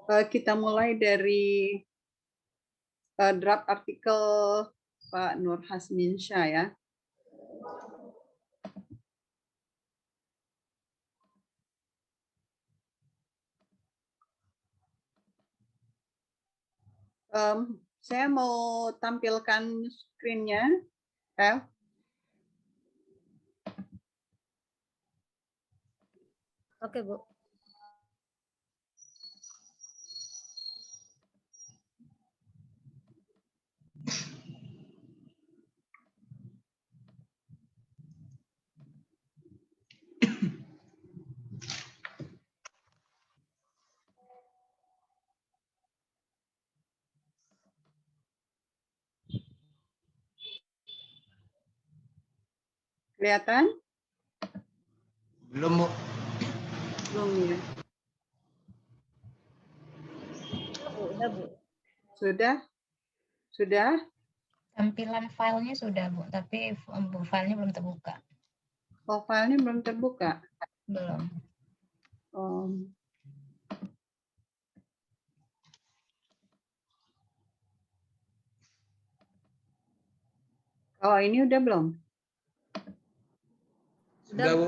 Kita mulai dari draft artikel Pak Nur Hasminsyah ya. Saya mau tampilkan screen-nya. Oke, Bu. Kelihatan? Belum, Bu. Belum ya. Udah, Bu. Sudah? Sudah? Tampilan filenya sudah, Bu, tapi filenya belum terbuka. Oh, filenya belum terbuka? Belum. Oh, ini udah belum? Sudah, Bu.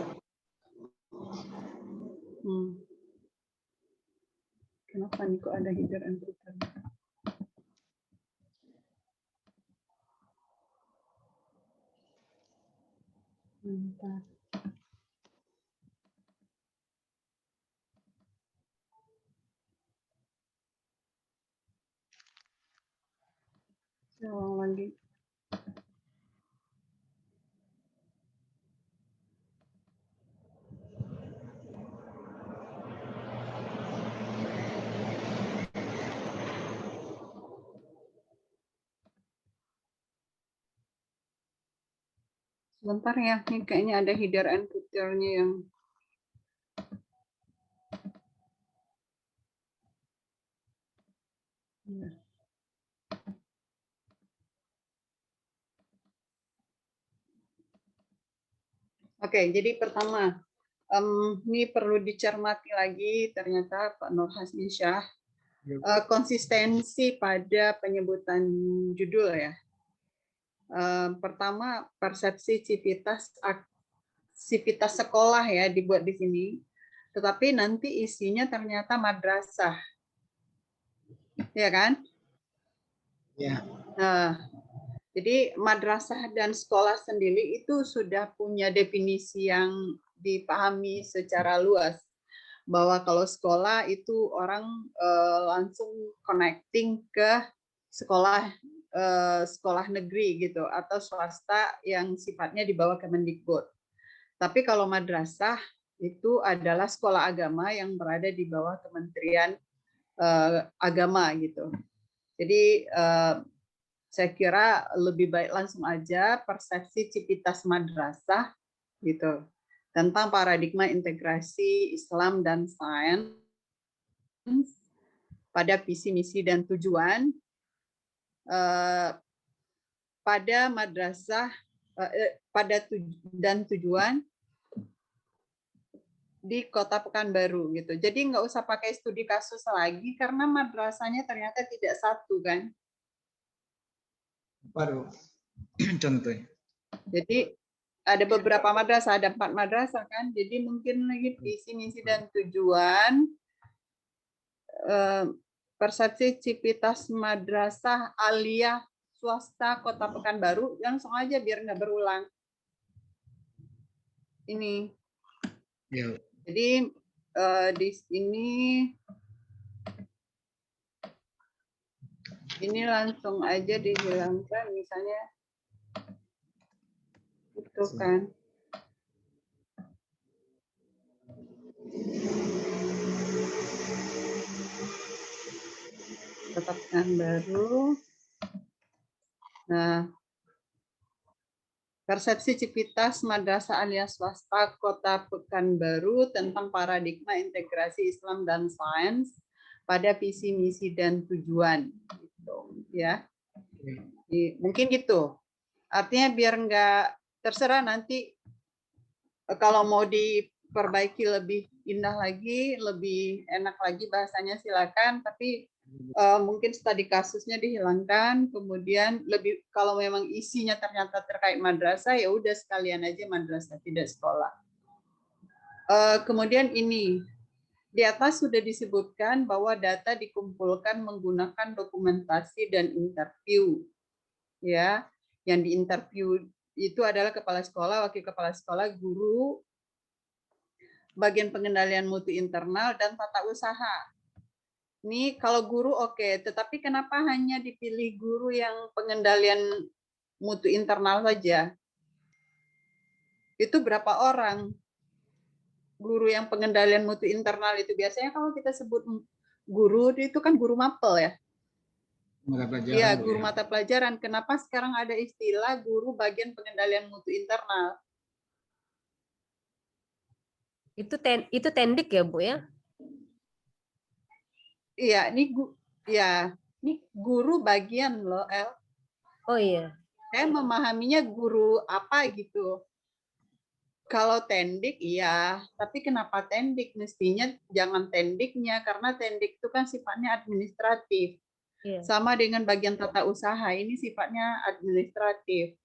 Kenapa nih kok ada header and footer? Bentar. Saya ulang lagi. Sebentar ya, ini kayaknya ada header and footer-nya yang Oke, jadi pertama, ini perlu dicermati lagi ternyata Pak Nur Hasminsyah, konsistensi pada penyebutan judul ya. Pertama, persepsi sivitas sekolah ya dibuat di sini, tetapi nanti isinya ternyata madrasah, ya kan? Ya. Nah, jadi madrasah dan sekolah sendiri itu sudah punya definisi yang dipahami secara luas, bahwa kalau sekolah itu orang langsung connecting ke sekolah sekolah negeri gitu atau swasta yang sifatnya di bawah Kemendikbud. Tapi kalau madrasah itu adalah sekolah agama yang berada di bawah Kementerian Agama gitu. Jadi saya kira lebih baik langsung aja persepsi civitas madrasah gitu tentang paradigma integrasi Islam dan sains pada visi misi dan tujuan pada madrasah dan tujuan di Kota Pekanbaru gitu. Jadi nggak usah pakai studi kasus lagi karena madrasahnya ternyata tidak satu kan. Baru contohnya. Jadi ada beberapa madrasah, ada 4 madrasah kan. Jadi mungkin lagi visi misi dan tujuan persepsi civitas madrasah aliyah swasta Kota Pekanbaru, langsung aja biar nggak berulang. Ini. Ya. Jadi di sini ini langsung aja dihilangkan misalnya itu kan. Kota Pekanbaru. Nah, persepsi civitas madrasah aliyah swasta Kota Pekanbaru tentang paradigma integrasi Islam dan sains pada visi misi dan tujuan gitu ya. Mungkin gitu. Artinya biar nggak terserah nanti kalau mau perbaiki lebih indah lagi, lebih enak lagi bahasanya silakan, tapi mungkin studi kasusnya dihilangkan, kemudian lebih kalau memang isinya ternyata terkait madrasah ya udah sekalian aja madrasah tidak sekolah. Kemudian ini di atas sudah disebutkan bahwa data dikumpulkan menggunakan dokumentasi dan interview, ya. Yang diinterview itu adalah kepala sekolah, wakil kepala sekolah, guru, bagian pengendalian mutu internal dan tata usaha. Ini kalau guru oke, tetapi kenapa hanya dipilih guru yang pengendalian mutu internal saja? Itu berapa orang? Guru yang pengendalian mutu internal itu biasanya kalau kita sebut guru itu kan guru mapel ya. Mata pelajaran. Iya, guru mata pelajaran. Kenapa sekarang ada istilah guru bagian pengendalian mutu internal? Itu tendik ya, Bu ya? Iya, ini guru bagian loh, El. Oh iya. Saya memahaminya guru apa gitu. Kalau tendik iya, tapi kenapa tendik? Mestinya jangan tendiknya karena tendik itu kan sifatnya administratif. Iya. Sama dengan bagian tata usaha, ini sifatnya administratif.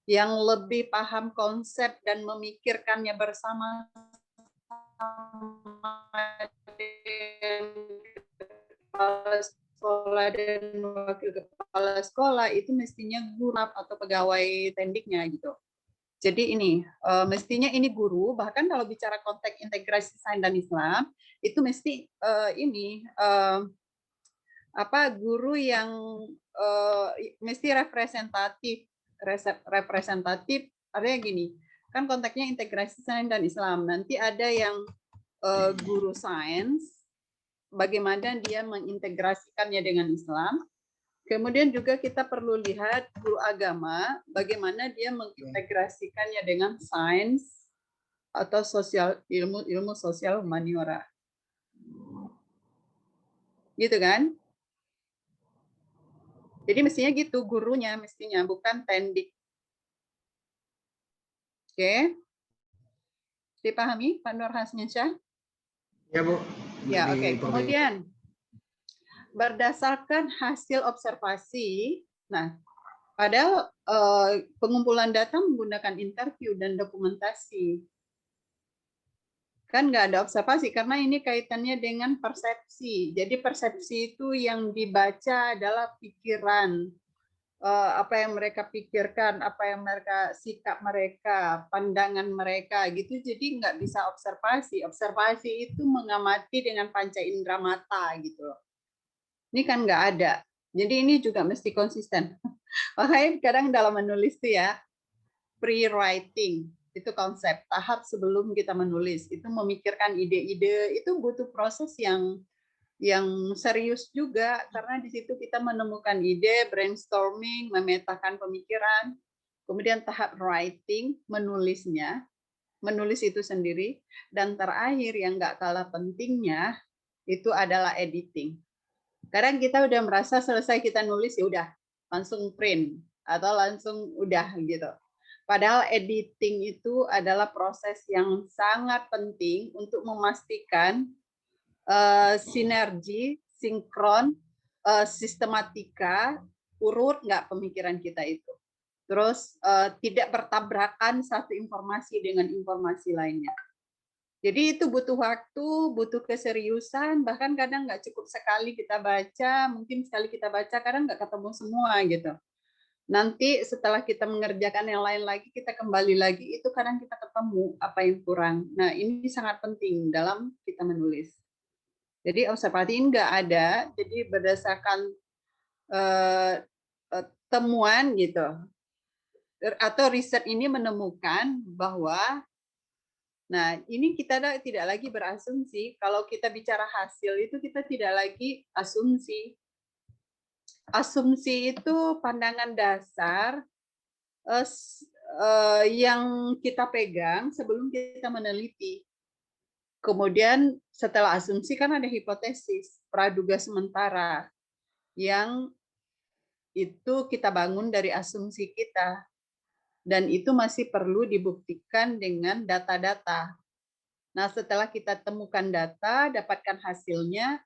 Yang lebih paham konsep dan memikirkannya bersama kepala sekolah dan wakil kepala sekolah itu mestinya guru atau pegawai tendiknya gitu. Jadi ini mestinya ini guru, bahkan kalau bicara konteks integrasi sains dan Islam itu mesti ini guru yang mesti representatif artinya gini, kan konteksnya integrasi sains dan Islam, nanti ada yang guru sains bagaimana dia mengintegrasikannya dengan Islam. Kemudian juga kita perlu lihat guru agama, bagaimana dia mengintegrasikannya dengan sains atau sosial ilmu sosial humaniora. Gitu kan? Jadi mestinya gitu gurunya mestinya, bukan tendik. Oke. Dipahami Pak Nur Hasniansyah? Ya, Bu. Ya, oke. Kemudian berdasarkan hasil observasi, nah, padahal pengumpulan data menggunakan interview dan dokumentasi. Kan nggak ada observasi, karena ini kaitannya dengan persepsi. Jadi persepsi itu yang dibaca adalah pikiran, apa yang mereka pikirkan, apa yang mereka sikap mereka, pandangan mereka gitu. Jadi nggak bisa observasi. Observasi itu mengamati dengan panca indera mata gitu loh. Ini kan nggak ada. Jadi ini juga mesti konsisten. Makanya kadang dalam menulis itu ya, pre-writing itu konsep tahap sebelum kita menulis, itu memikirkan ide-ide, itu butuh proses yang serius juga, karena di situ kita menemukan ide, brainstorming, memetakan pemikiran, kemudian tahap writing, menulisnya, menulis itu sendiri, dan terakhir yang nggak kalah pentingnya itu adalah editing. Kadang kita udah merasa selesai kita nulis ya udah langsung print atau langsung udah gitu. Padahal editing itu adalah proses yang sangat penting untuk memastikan sinergi, sinkron, sistematika, urut nggak pemikiran kita itu. Terus tidak bertabrakan satu informasi dengan informasi lainnya. Jadi itu butuh waktu, butuh keseriusan, bahkan kadang nggak cukup sekali kita baca, mungkin sekali kita baca, kadang nggak ketemu semua gitu. Nanti setelah kita mengerjakan yang lain lagi, kita kembali lagi, itu kadang kita ketemu apa yang kurang. Nah ini sangat penting dalam kita menulis. Jadi observasi ini nggak ada, jadi berdasarkan temuan gitu, atau riset ini menemukan bahwa nah, ini kita tidak lagi berasumsi. Kalau kita bicara hasil itu kita tidak lagi asumsi. Asumsi itu pandangan dasar yang kita pegang sebelum kita meneliti. Kemudian setelah asumsi kan ada hipotesis, praduga sementara yang itu kita bangun dari asumsi kita. Dan itu masih perlu dibuktikan dengan data-data. Nah, setelah kita temukan data, dapatkan hasilnya,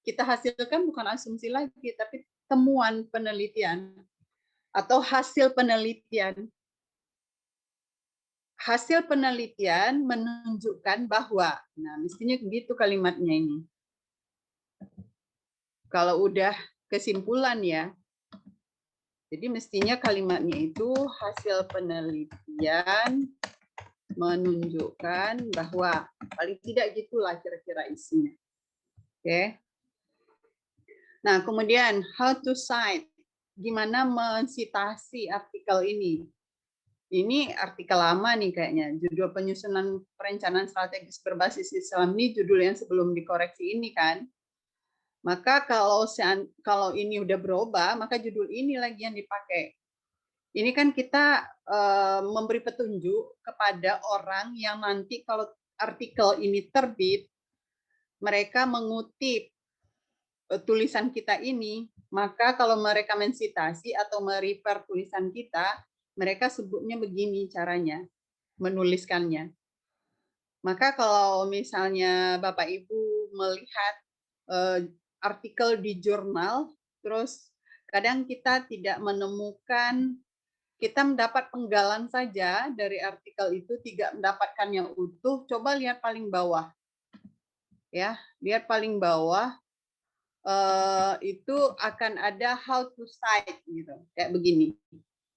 kita hasilkan bukan asumsi lagi, tapi temuan penelitian atau hasil penelitian. Hasil penelitian menunjukkan bahwa, nah mestinya begitu kalimatnya ini. Kalau udah kesimpulan ya, jadi mestinya kalimatnya itu hasil penelitian menunjukkan bahwa, paling tidak gitulah kira-kira isinya. Oke. Nah, kemudian how to cite, gimana mensitasi artikel ini. Ini artikel lama nih kayaknya, judul penyusunan perencanaan strategis berbasis Islam ini judul yang sebelum dikoreksi ini kan. Maka kalau ini udah berubah, maka judul ini lagi yang dipakai. Ini kan kita memberi petunjuk kepada orang yang nanti kalau artikel ini terbit, mereka mengutip tulisan kita ini, maka kalau mereka mensitasi atau merefer tulisan kita, mereka sebutnya begini caranya, menuliskannya. Maka kalau misalnya Bapak Ibu melihat artikel di jurnal, terus kadang kita tidak menemukan, kita mendapat penggalan saja dari artikel itu, tidak mendapatkan yang utuh, coba lihat paling bawah. Ya, lihat paling bawah, itu akan ada how to cite gitu, kayak begini.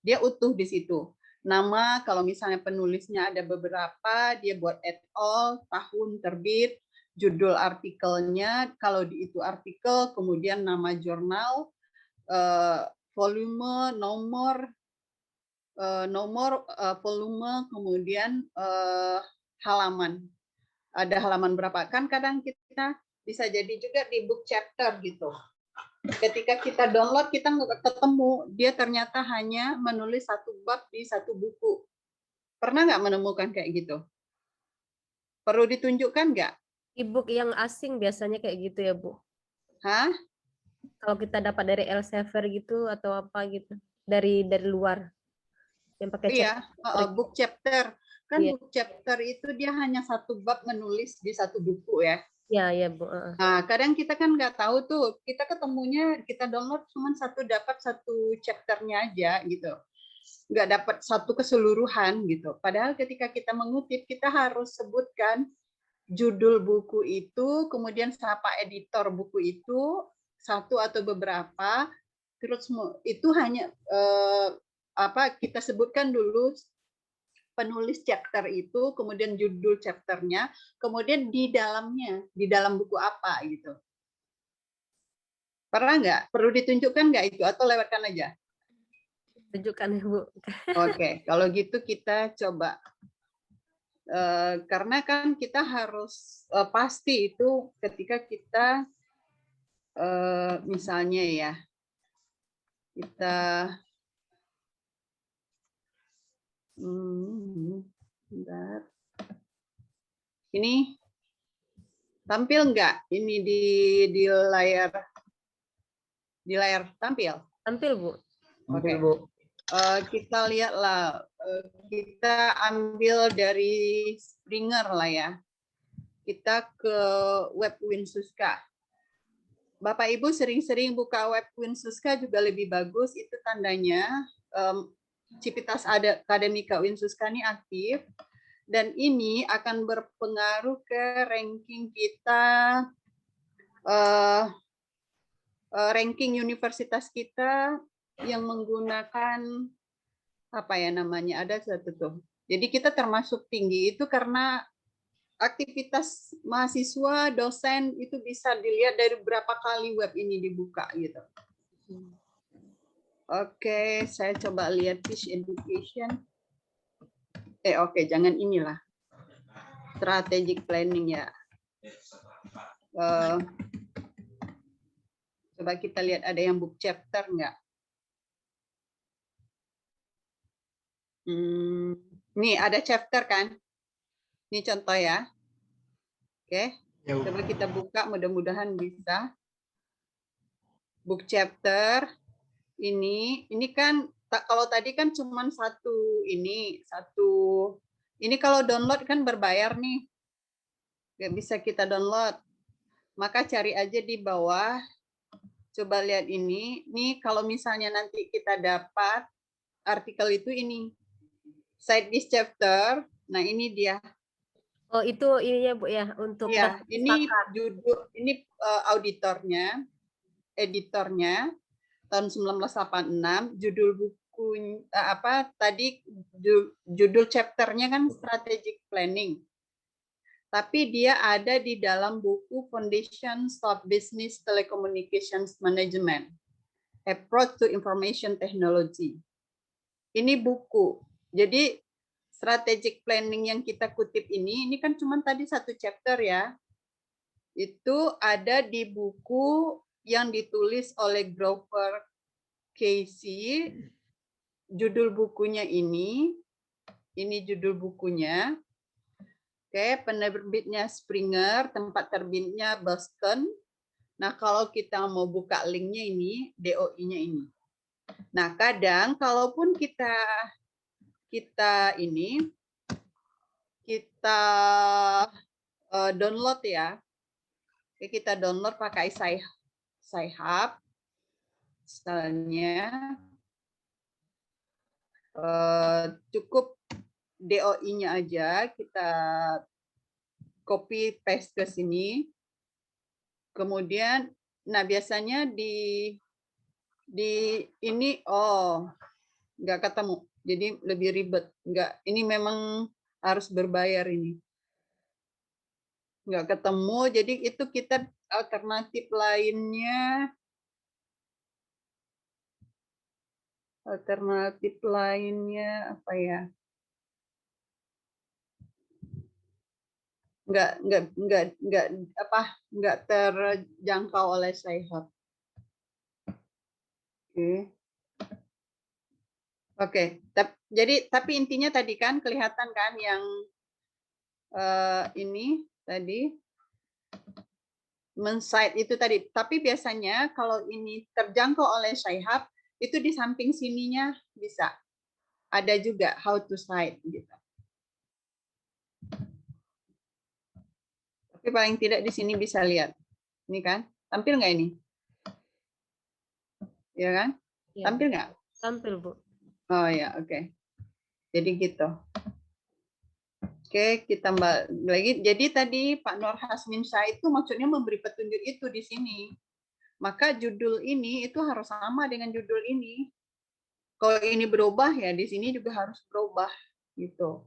Dia utuh di situ. Nama, kalau misalnya penulisnya ada beberapa, dia buat et al, tahun terbit, judul artikelnya, kalau di itu artikel, kemudian nama jurnal, volume, nomor, volume, kemudian halaman. Ada halaman berapa? Kan kadang kita bisa jadi juga di book chapter gitu. Ketika kita download, kita nggak ketemu, dia ternyata hanya menulis satu bab di satu buku. Pernah nggak menemukan kayak gitu? Perlu ditunjukkan nggak? E-book yang asing biasanya kayak gitu ya, Bu. Hah? Kalau kita dapat dari Elsevier gitu atau apa gitu, dari luar yang pakai Iya, book chapter. Kan iya. book chapter itu dia hanya satu bab menulis di satu buku ya. Iya, Bu. Nah, kadang kita kan nggak tahu tuh, kita ketemunya, kita download cuma dapat satu chapternya aja gitu. Nggak dapat satu keseluruhan gitu. Padahal ketika kita mengutip, kita harus sebutkan judul buku itu, kemudian siapa editor buku itu, satu atau beberapa, terus itu hanya kita sebutkan dulu penulis chapter itu, kemudian judul chapternya, kemudian di dalamnya, di dalam buku apa gitu. Pernah nggak? Perlu ditunjukkan nggak itu atau lewatkan aja? Tunjukkan, Bu. Oke, kalau gitu kita coba. Karena kan kita harus pasti itu ketika kita misalnya ya, kita bentar. Ini tampil nggak? Ini di layar tampil? Tampil, Bu. Oke, Oke. Bu. Kita lihatlah, kita ambil dari Springer lah ya. Kita ke web Winsuska. Bapak Ibu sering-sering buka web Winsuska juga lebih bagus, itu tandanya Civitas Akademika Winsuska ini aktif, dan ini akan berpengaruh ke ranking kita, ranking universitas kita yang menggunakan apa ya namanya, ada satu tuh. Jadi kita termasuk tinggi itu karena aktivitas mahasiswa, dosen itu bisa dilihat dari berapa kali web ini dibuka gitu. Oke, saya coba lihat Fish Education. Oke, jangan inilah. Strategic planning ya. Coba kita lihat ada yang book chapter nggak? Nih ada chapter kan? Ini contoh ya. Oke, coba kita buka, mudah-mudahan bisa. Book chapter ini kan kalau tadi kan cuma satu ini kalau download kan berbayar nih. nggak bisa kita download. Maka cari aja di bawah. Coba lihat ini. Nih kalau misalnya nanti kita dapat artikel itu ini. Cite this chapter. Nah ini dia. Oh itu ininya Bu ya untuk Ya, daftar ini pustaka. judul, ini auditornya, editornya tahun 1986. Judul buku apa tadi judul chapternya kan strategic planning. Tapi dia ada di dalam buku Foundations of Business Telecommunications Management, Approach to Information Technology. Ini buku. Jadi strategic planning yang kita kutip ini kan cuma tadi satu chapter ya. Itu ada di buku yang ditulis oleh Grover Casey. Judul bukunya ini judul bukunya. Oke, penerbitnya Springer, tempat terbitnya Boston. Nah, kalau kita mau buka linknya ini, DOI-nya ini. Nah, kadang kalaupun kita download ya, kita download pakai Sci-Hub, misalnya cukup DOI-nya aja kita copy paste ke sini. Kemudian, nah biasanya di ini nggak ketemu, jadi lebih ribet. Nggak, ini memang harus berbayar ini. Nggak ketemu, jadi itu kita alternatif lainnya. Alternatif lainnya apa ya? Nggak terjangkau oleh Sci-Hub. Oke. Jadi tapi intinya tadi kan kelihatan kan yang ini tadi men-cite itu tadi. Tapi biasanya kalau ini terjangkau oleh Sci-Hub itu di samping sininya bisa ada juga how to cite gitu. Tapi paling tidak di sini bisa lihat. Ini kan, tampil nggak ini? Ya kan? Ya, Tampil nggak? tampil Bu. Oh ya, oke. Jadi gitu. Oke, kita lagi. Jadi tadi Pak Nur Hasmin Shah itu maksudnya memberi petunjuk itu di sini. Maka judul ini itu harus sama dengan judul ini. Kalau ini berubah ya di sini juga harus berubah gitu.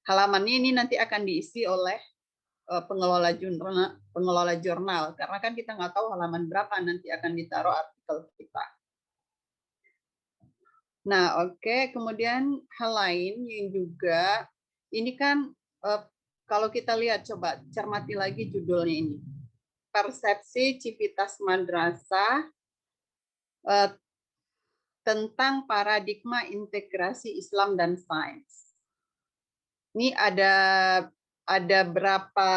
Halamannya ini nanti akan diisi oleh pengelola jurnal karena kan kita nggak tahu halaman berapa nanti akan ditaruh artikel kita. Nah, oke. Kemudian hal lain yang juga ini kan kalau kita lihat coba cermati lagi judulnya ini. Persepsi Civitas Madrasah tentang paradigma integrasi Islam dan sains. Ini ada berapa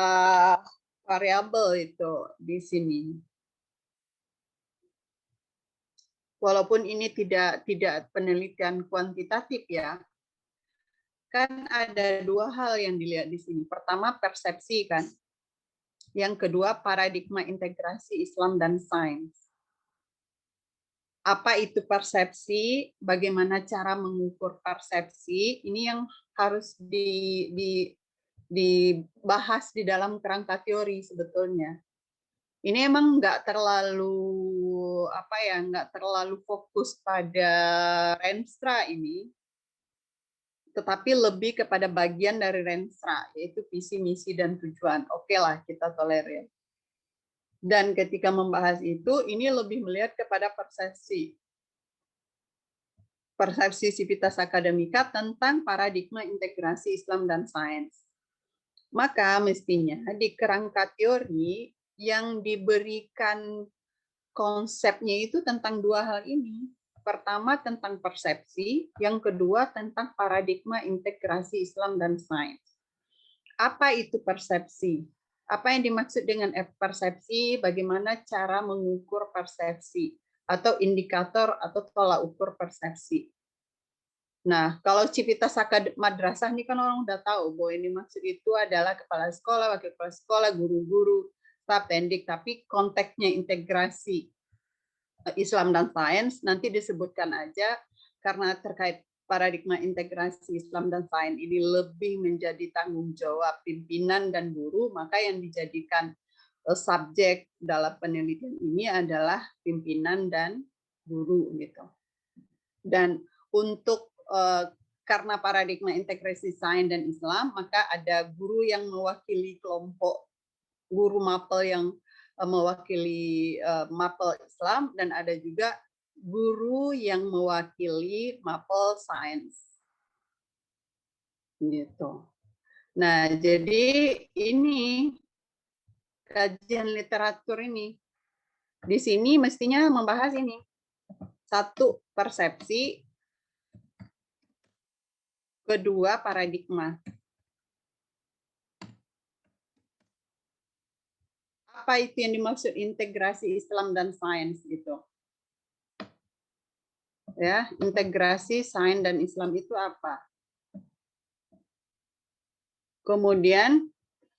variabel itu di sini. Walaupun ini tidak penelitian kuantitatif ya, kan ada dua hal yang dilihat di sini. Pertama persepsi kan, yang kedua paradigma integrasi Islam dan sains. Apa itu persepsi? Bagaimana cara mengukur persepsi? Ini yang harus dibahas di dalam kerangka teori sebetulnya. Ini emang nggak terlalu fokus pada Renstra ini, tetapi lebih kepada bagian dari Renstra, yaitu visi, misi, dan tujuan. Oke lah, kita tolerir. Dan ketika membahas itu, ini lebih melihat kepada persepsi Civitas Akademika tentang paradigma integrasi Islam dan sains. Maka mestinya di kerangka teori yang diberikan konsepnya itu tentang dua hal ini. Pertama tentang persepsi, yang kedua tentang paradigma integrasi Islam dan sains. Apa itu persepsi? Apa yang dimaksud dengan persepsi? Bagaimana cara mengukur persepsi? Atau indikator atau tolak ukur persepsi? Nah, kalau Civitas Madrasah ini kan orang udah tahu bahwa ini maksud itu adalah kepala sekolah, wakil kepala sekolah, guru-guru, staf pendik, tapi konteksnya integrasi Islam dan sains nanti disebutkan aja karena terkait paradigma integrasi Islam dan sains ini lebih menjadi tanggung jawab pimpinan dan guru, maka yang dijadikan subjek dalam penelitian ini adalah pimpinan dan guru gitu. Dan untuk karena paradigma integrasi sains dan Islam, maka ada guru yang mewakili kelompok guru mapel yang mewakili mapel Islam, dan ada juga guru yang mewakili mapel sains. Gitu. Nah, jadi ini kajian literatur ini. Di sini mestinya membahas ini. Satu, persepsi. Kedua, paradigma. Apa itu yang dimaksud integrasi Islam dan sains gitu? Ya, integrasi sains dan Islam itu apa? Kemudian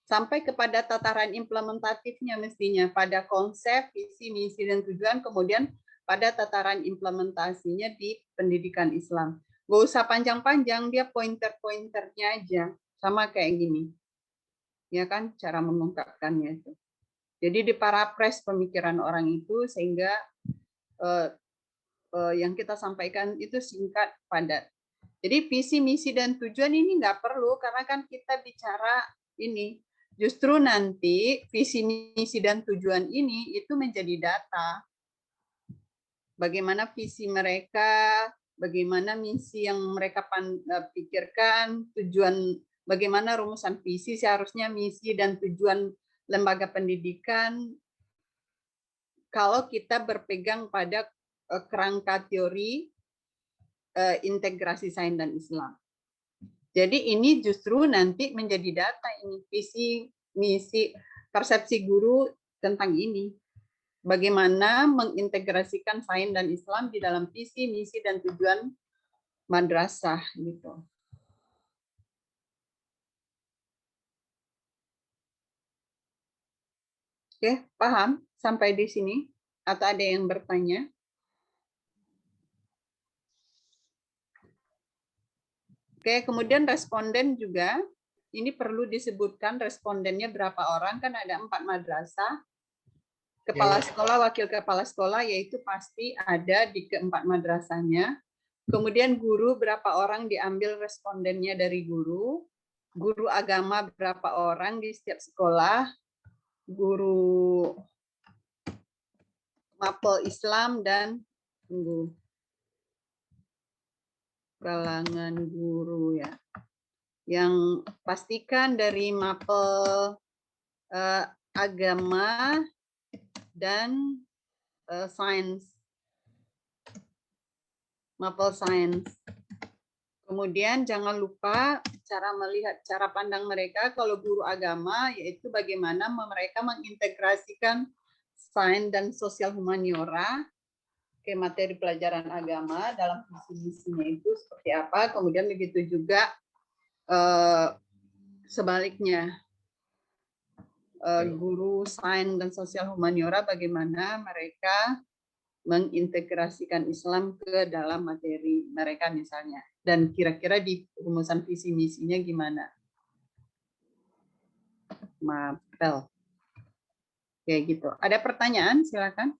sampai kepada tataran implementatifnya mestinya pada konsep, visi, misi dan tujuan, kemudian pada tataran implementasinya di pendidikan Islam. Gak usah panjang-panjang, dia pointer-pointernya aja, sama kayak gini. Ya kan, cara mengungkapkannya itu. Jadi diparapres pemikiran orang itu sehingga yang kita sampaikan itu singkat, padat. Jadi visi, misi, dan tujuan ini nggak perlu karena kan kita bicara ini. Justru nanti visi, misi, dan tujuan ini itu menjadi data. Bagaimana visi mereka, bagaimana misi yang mereka pikirkan, tujuan, bagaimana rumusan visi seharusnya misi dan tujuan lembaga pendidikan kalau kita berpegang pada kerangka teori integrasi sains dan Islam. Jadi ini justru nanti menjadi data ini, visi, misi, persepsi guru tentang ini. Bagaimana mengintegrasikan sains dan Islam di dalam visi, misi, dan tujuan madrasah gitu. Oke, paham sampai di sini? Atau ada yang bertanya? Oke, kemudian responden juga, ini perlu disebutkan respondennya berapa orang, kan ada 4 madrasah. Kepala sekolah, wakil kepala sekolah, yaitu pasti ada di keempat madrasahnya. Kemudian guru, berapa orang diambil respondennya dari guru. Guru agama, berapa orang di setiap sekolah. Guru mapel Islam dan kalangan guru ya. Yang pastikan dari mapel agama dan sains, mapel sains. Kemudian jangan lupa cara melihat, cara pandang mereka kalau guru agama, yaitu bagaimana mereka mengintegrasikan sains dan sosial humaniora ke materi pelajaran agama dalam visi-misinya itu seperti apa. Kemudian begitu juga sebaliknya, guru sains dan sosial humaniora bagaimana mereka mengintegrasikan Islam ke dalam materi mereka misalnya, dan kira-kira di rumusan visi misinya gimana. Mapel kayak gitu. Ada pertanyaan, silakan.